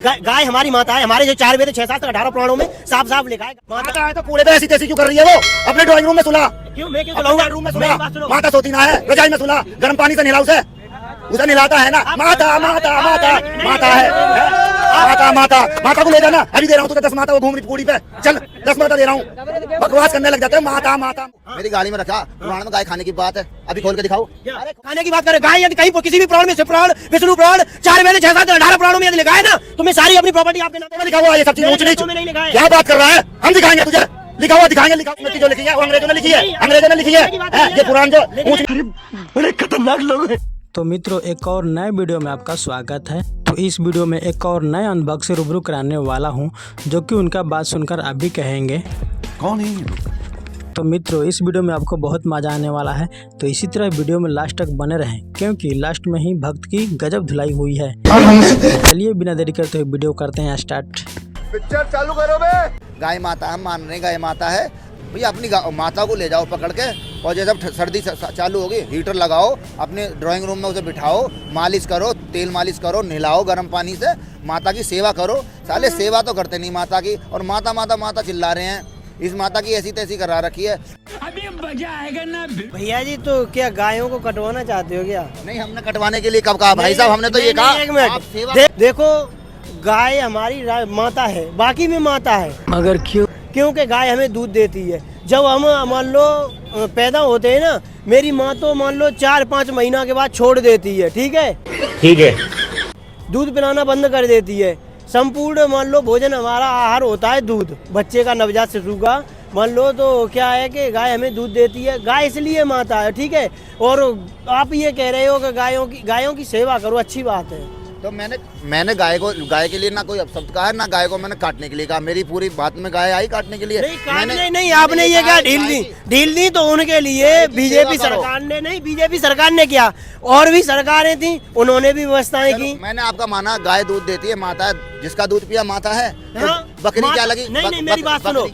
गाय हमारी माता है, हमारे जो 4 वेद 6 शास्त्र 18 पुराणों में साफ साफ लिखा है। माता है तो कूड़े पे ऐसी तैसी क्यों कर रही है वो? अपने ड्राइंग रूम में सुला क्यों? मैं क्यों सुलाऊंगा? रूम में सुला, माता सोती ना है, रजाई में सुला, गर्म पानी से नहला उसे नहलाता है ना। माता माता माता माता है, माता माता माता को ले जाना। अभी दे रहा हूँ तुझे 10 माता, वो घूम रही पूरी पे, चल 10 माता दे रहा हूँ। बकवास करने लग जाते हैं माता माता। मेरी गाड़ी में रखा, पुराण में गाय खाने की बात है, अभी खोल के दिखाओ। अरे खाने की बात करे, गाय यदि कहीं किसी भी पुराण में, शिव पुराण, विष्णु पुराण, 4 वेद 6 शास्त्र 18 पुराणों में यदि लिखा है ना, तुम्हें सारी अपनी प्रॉपर्टी आपके नाम पे लिखा हुआ है। ये सब चीजें ऊंच नीच क्या बात कर रहा है? हम दिखाएंगे तुझे, लिखा हुआ दिखाएंगे। लिखा जो लिखी है वो अंग्रेजों ने लिखी है, अंग्रेजों ने लिखी है। ये पुराण जो बड़े खतरनाक लोग हैं। तो मित्रों, एक और नए वीडियो में आपका स्वागत है। तो इस वीडियो में एक और नए अनुभव से रूबरू कराने वाला हूं, जो कि उनका बात सुनकर आप भी कहेंगे कौन है। तो मित्रों, इस वीडियो में आपको बहुत मजा आने वाला है, तो इसी तरह वीडियो में लास्ट तक बने रहें, क्योंकि लास्ट में ही भक्त की गजब धुलाई हुई है। चलिए बिना देरी करते हुए वीडियो करते हैं स्टार्ट। पिक्चर चालू करो बे। गाय माता हम मान रहे, गाय माता है भैया। अपनी माता को ले जाओ पकड़ के, और जैसे सर्दी चालू होगी हीटर लगाओ, अपने ड्राइंग रूम में उसे बिठाओ, मालिश करो, तेल मालिश करो, नहलाओ गर्म पानी से, माता की सेवा करो। साले सेवा तो करते नहीं माता की, और माता माता माता चिल्ला रहे हैं। इस माता की ऐसी तैसी करा रखी है। अभी मजा आएगा ना भैया जी। तो क्या गायों को कटवाना चाहते हो क्या? नहीं, हमने कटवाने के लिए कब कहा भाई साहब? हमने तो ये कहा एक मिनट देखो, गाय हमारी माता है, बाकी में माता है। मगर क्यों? क्योंकि गाय हमें दूध देती है। जब हम मान लो पैदा होते हैं ना, मेरी माँ तो मान लो 4-5 महीना के बाद छोड़ देती है। ठीक है, दूध पिलाना बंद कर देती है। संपूर्ण मान लो भोजन हमारा आहार होता है दूध, बच्चे का, नवजात शिशु का मान लो। तो क्या है कि गाय हमें दूध देती है, गाय इसलिए माता है। ठीक है, और आप ये कह रहे हो कि गायों की सेवा करो, अच्छी बात है। तो मैंने गाय के लिए ना कोई शब्द कहा है, ना गाय को मैंने काटने के लिए कहा। मेरी पूरी बात में गाय आई काटने के लिए। नहीं, आपने ये क्या ढील दी तो उनके लिए बीजेपी सरकार ने नहीं, बीजेपी सरकार ने किया, और भी सरकारें थी, उन्होंने भी व्यवस्थाएं की। मैंने आपका माना, गाय दूध देती है, माता है, जिसका दूध पिया माता है। तो बकरी क्या लगी? नहीं, मेरी बात सुनो।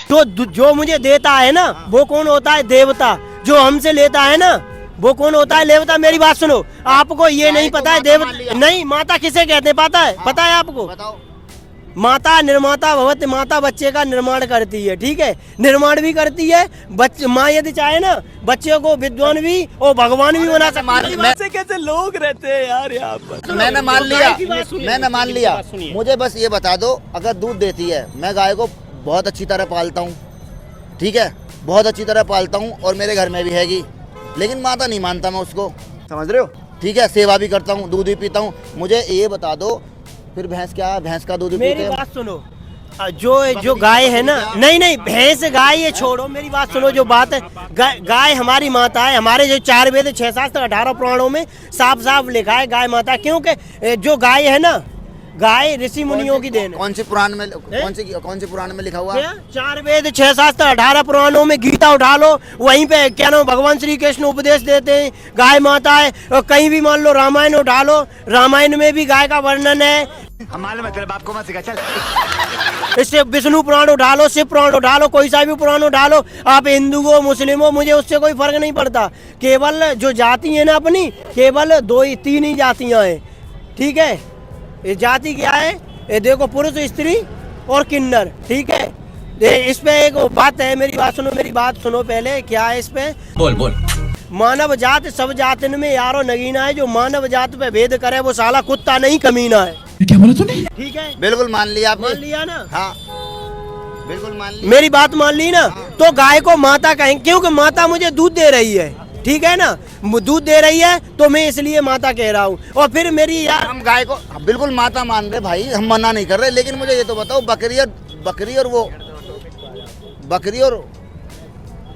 तो जो मुझे देता है ना, वो कौन होता है? देवता। जो हमसे लेता है ना, वो कौन होता है? देवता। मेरी बात सुनो, आपको ये नहीं पता है देवता नहीं, माता किसे कहते हैं पता है? पता है आपको? बताओ। माता निर्माता भवति, माता बच्चे का निर्माण करती है। ठीक है, निर्माण भी करती है। माँ यदि चाहे ना, बच्चे को विद्वान भी और भगवान भी बना सकती है। कैसे लोग रहते हैं यार यहाँ पर। मैंने मान लिया। मुझे बस ये बता दो, अगर दूध देती है, मैं गाय को बहुत अच्छी तरह पालता हूँ। ठीक है, बहुत अच्छी तरह पालता हूँ, और मेरे घर में भी हैगी, लेकिन माता नहीं मानता मैं उसको, समझ रहे हो? ठीक है, सेवा भी करता हूँ, दूध भी पीता हूँ। मुझे ये बता दो, फिर भैंस क्या? भैंस का दूध पीते हैं। मेरी बात सुनो, जो गाय है ना, नहीं भैंस गाय ये छोड़ो, मेरी बात सुनो। जो बात है, गाय हमारी माता है, हमारे जो 4 वेद 6 शास्त्र 18 पुराणों में साफ साफ लिखा है गाय माता। क्योंकि जो गाय है ना, गाय ऋषि मुनियों की देन है। कौन से पुराण में लिखा हुआ है? 4 वेद 6 शास्त्र 18 पुराणों में गीता उठा लो, वहीं पे क्या नाम, भगवान श्री कृष्ण उपदेश देते हैं, गाय माता है। और कहीं भी मान लो रामायण उठा लो, रामायण में भी गाय का वर्णन है। हमारे मतलब आपको मत सिखा, चल। इससे विष्णु पुराण उठा लो, शिव पुराण उठा लो, कोई सा भी पुराण उठा लो। आप हिंदू हो, मुस्लिम हो, मुझे उससे कोई फर्क नहीं पड़ता। केवल जो जाति है ना अपनी, केवल 2-3 ही जातियां हैं। ठीक है, ये जाति क्या है? ये देखो, पुरुष, स्त्री और किन्नर। ठीक है, इस पे एक बात है, मेरी बात सुनो पहले। क्या है इस पे? बोल। मानव जात सब जातिन में यारो नगीना है। जो मानव जात पे भेद करे वो साला कुत्ता नहीं, कमीना है। क्या बोला तूने? ठीक है, बिल्कुल मान लिया आपने। मान लिया ना? हाँ, बिल्कुल मान लिया। मेरी बात मान ली ना? तो गाय को माता कहेंगे, क्योंकि माता मुझे दूध दे रही है। ठीक है ना, दूध दे रही है तो मैं इसलिए माता कह रहा हूँ। और फिर मेरी यार, हम गाय को बिल्कुल माता मान रहे भाई, हम मना नहीं कर रहे, लेकिन मुझे ये तो बताओ, बकरी और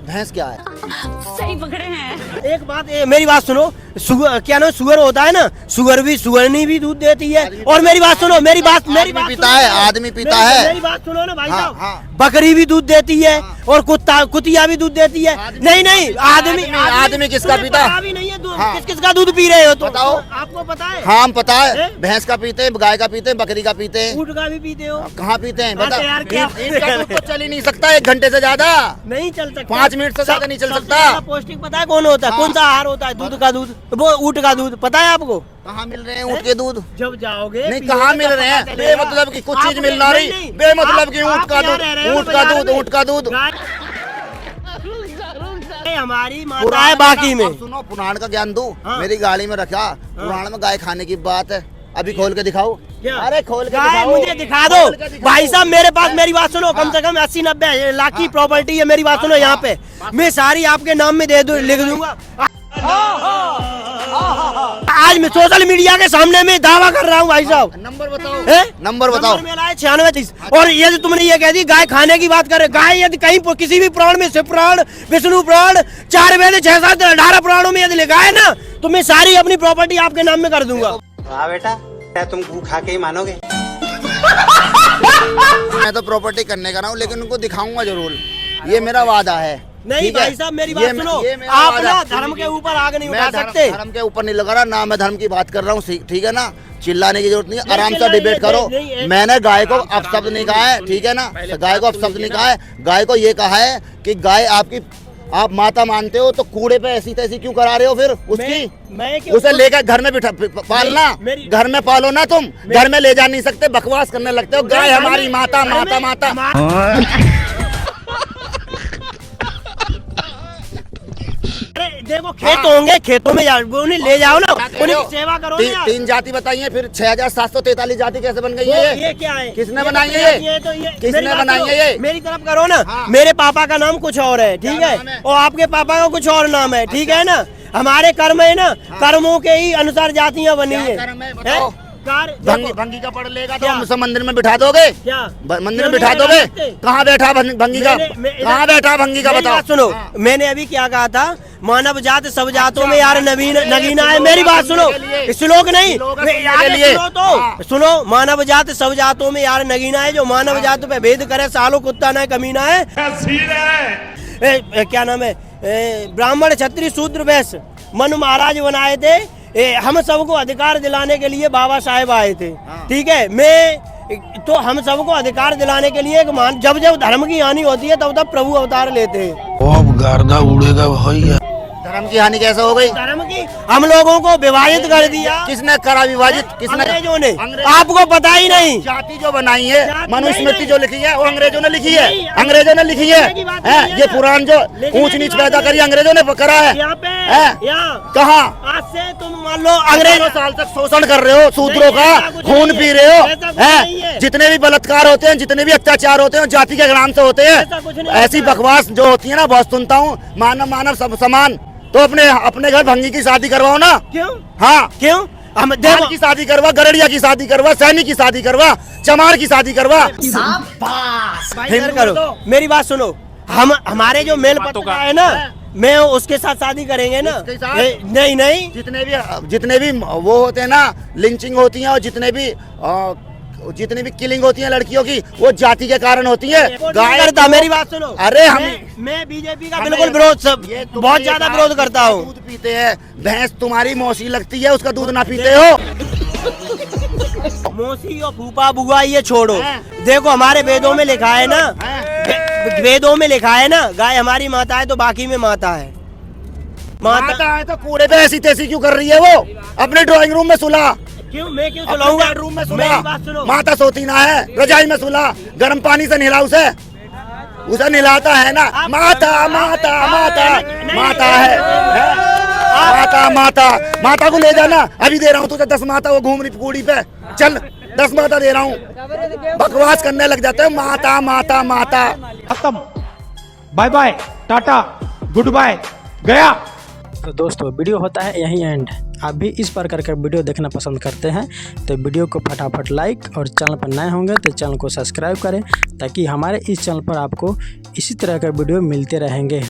भैंस क्या है? सही पकड़े हैं। एक बात, मेरी बात सुनो। क्या ना, सुअर होता है ना, सुअरनी भी दूध देती है। और मेरी बात सुनो, मेरी बात पीता है, आदमी पीता है। मेरी बात सुनो ना भाई साहब। हाँ। बकरी भी दूध देती है, और कुतिया भी दूध देती है। नहीं, आदमी किसका पीता है? भी नहीं है दूध। किसका दूध पी रहे हो? तो बताओ, आपको पता है? हाँ, पता है। भैंस का पीते हैं, गाय का पीते हैं, बकरी का पीते हैं, ऊँट का भी पीते हो। कहाँ पीते हैं? बता। इनका दूध तो चल ही नहीं सकता 1 घंटे से ज्यादा, नहीं चल सकता। 5 मिनट से ज्यादा नहीं चल सकता। पौष्टिक पता है कौन होता है? कौन सा आहार होता है? दूध का दूध। वो ऊँट का दूध पता है आपको? कहाँ मिल रहे हैं ऊँट के दूध? जब जाओगे नहीं, कहाँ मिल रहे हैं? बेमतलब की कुछ चीज मिल रही, बेमतलब की ऊँट का दूध, ऊँट का दूध, ऊँट का दूध। हमारी माता है बाकी में। सुनो, पुराण का ज्ञान दूं। हाँ। मेरी गाड़ी में रखा, पुराण में गाय खाने की बात है। अभी खोल के दिखाओ। क्या? अरे खोल के गाय दिखाओ, मुझे दिखा दो। खोल के दिखाओ। भाई साहब मेरे पास, मेरी बात सुनो, कम से कम 80-90 लाख की प्रॉपर्टी है। मेरी बात सुनो, यहाँ पे मैं सारी आपके नाम में दे दूं, लिख दूंगा। आज मैं सोशल मीडिया के सामने में दावा कर रहा हूँ भाई साहब। नंबर बताओ, हैं? नंबर बताओ। मेरा है 9630। और यदि तुमने ये कह दी गाय खाने की बात करे, गाय यदि कहीं किसी भी पुराण में, शिव पुराण, विष्णु पुराण, 4 वेद, 6, 7, 18 पुराणों में यदि लिखा है ना, तो मैं सारी अपनी प्रॉपर्टी आपके नाम में कर दूंगा। हाँ बेटा, क्या तुम गू खा के ही मानोगे? मैं तो प्रॉपर्टी करने का रहा हूँ, लेकिन उनको दिखाऊंगा जरूर। ये मेरा वादा है। नहीं ठीक है? भाई साहब मेरी बात ये सुनो, मेरा आप वादा ना है। धर्म के ऊपर आग नहीं मैं उठा सकते। धर्म के ऊपर नहीं लगा रहा ना, मैं धर्म की बात कर रहा हूँ। ठीक है ना, चिल्लाने की जरूरत नहीं है, नहीं, आराम से चिल्लाने डिबेट की करो। नहीं, मैंने गाय को अपशब्द नहीं कहा है, ठीक है ना, गाय को अपशब्द नहीं कहा है। गाय को ये कहा है कि गाय आपकी, आप माता मानते हो तो कूड़े पे ऐसी तैसी क्यों करा रहे हो? फिर उसकी मैं क्यों? उसे लेकर घर में बिठा पालना, घर में पालो ना। तुम घर में ले जा नहीं सकते, बकवास करने लगते हो। गाय हमारी माता, माता, माता। अरे देखो खेत होंगे, खेतों में उन्हें ले जाओ ना, उन्हें सेवा करो ना। तीन जाति बताइए, फिर 6743 जाति कैसे बन गई वो है? ये क्या है? किसने बनाई है ये? तो किसने मेरी बात बनाई सुनो, है ये? मेरी तरफ करो ना। हाँ। मेरे पापा का नाम कुछ और है, ठीक क्या है, नाम है? और आपके पापा का कुछ और नाम है, ठीक है ना। हमारे कर्म है ना, कर्मों के ही अनुसार जातियाँ बनी है। कर्म है बताओ? देखो, भंगी का पढ़ लेगा तो क्या? हम सब मंदिर में बिठा दोगे? क्या मंदिर क्यों में बिठा नहीं दोगे? लगा सकते? कहाँ बैठा भंगी का? कहाँ बैठा भंगी का? मेरी बताओ। बात सुनो, मैंने अभी क्या कहा था? मानव जात सब जातों में यार नवीन नगीना है। मेरी बात सुनो, श्लोक नहीं, लिए। सुनो तो सुनो। मानव जात सब जातों में यार नगीना है, जो मानव जात पे भेद करे सालों कुत्ता न कमीना है। क्या नाम है? ब्राह्मण, क्षत्रिय, शूद्र, वैश्य मनु महाराज बनाए थे। हम सबको अधिकार दिलाने के लिए बाबा साहेब आए थे, ठीक है। मैं तो हम सबको अधिकार दिलाने के लिए जब जब धर्म की हानि होती है तब तब प्रभु अवतार लेते हैं। अब गर्दा उड़ेगा भैया। धर्म की हानि कैसे हो गई? धर्म की हम लोगों को विभाजित कर दिया। किसने करा विभाजित? किसने? अंग्रेजों ने। आपको पता ही नहीं। जाति जो बनाई है, जाति मनुस्मृति नहीं। जो लिखी है वो अंग्रेजों ने लिखी है। नहीं, अंग्रेजों ने लिखी है। लिखने की बात नहीं है ये ना। पुराण जो लिखने ऊंच की नीच बात पैदा नहीं करी है। अंग्रेजों ने करा है। यहाँ पे हैं? यहाँ कहाँ? आज से तुम मान लो अंग्रेजों अंग्रेज साल तक शोषण कर रहे हो, शूद्रों नहीं, ऐसा का कुछ खून नहीं पी है। रहे हो, ऐसा कुछ नहीं है। हैं? जितने भी बलात्कार होते हैं, जितने भी अत्याचार होते हैं, जाति के नाम से होते ऐसा कुछ हैं। नहीं ऐसी होता है। बकवास जो होती है ना, बहुत सुनता हूँ। मानव समान, तो अपने घर भंगी की शादी करवाओ ना। क्यों हाँ, क्यों? हम दाल देखो की शादी करवा, गरड़िया की शादी करवा, सैनिक की शादी करवा, चमार की शादी करवा। भाई इधर करो, मेरी बात सुनो। हम हमारे जो मेल पत्र है ना, मैं उसके साथ शादी करेंगे ना। उसके साथ? नहीं जितने भी वो होते हैं ना, लिंचिंग होती है, और जितनी भी किलिंग होती है लड़कियों की, वो जाति के कारण होती है। गाय करता, मेरी बात सुनो। अरे मैं बीजेपी का बिल्कुल विरोध, बहुत ज्यादा विरोध करता हूँ। दूध पीते हैं, भैंस तुम्हारी मौसी लगती है, उसका दूध ना पीते हो। मौसी और फूफा बुआ ये छोड़ो। देखो हमारे वेदों में लिखा है ना, वेदों में लिखा है ना, गाय हमारी माता है तो बाकी में माता है। माता है तो कूड़े पे ऐसी तैसी क्यों कर रही है? वो अपने ड्राइंग रूम में सुला, क्यों? मैं क्यों सुलाऊंगा? रूम में मेरी सुला। बात सुनो। माता सोती ना है, रजाई में सुला, गर्म पानी से नहला उसे नहलाता है ना। माता माता माता माता है, माता माता माता को ले जाना। अभी दे रहा हूँ तुझे 10 माता, वो घूम रही कूड़ी पे। चल 10 माता दे रहा हूँ। बकवास करने लग जाते हैं। माता माता माता। खत्म, bye bye, tata, good bye, गया। तो दोस्तों वीडियो होता है यहीं एंड। आप भी इस प्रकार का वीडियो देखना पसंद करते हैं तो वीडियो को फटाफट लाइक, और चैनल पर नए होंगे तो चैनल को सब्सक्राइब करें, ताकि हमारे इस चैनल पर आपको इसी तरह का वीडियो मिलते रहेंगे।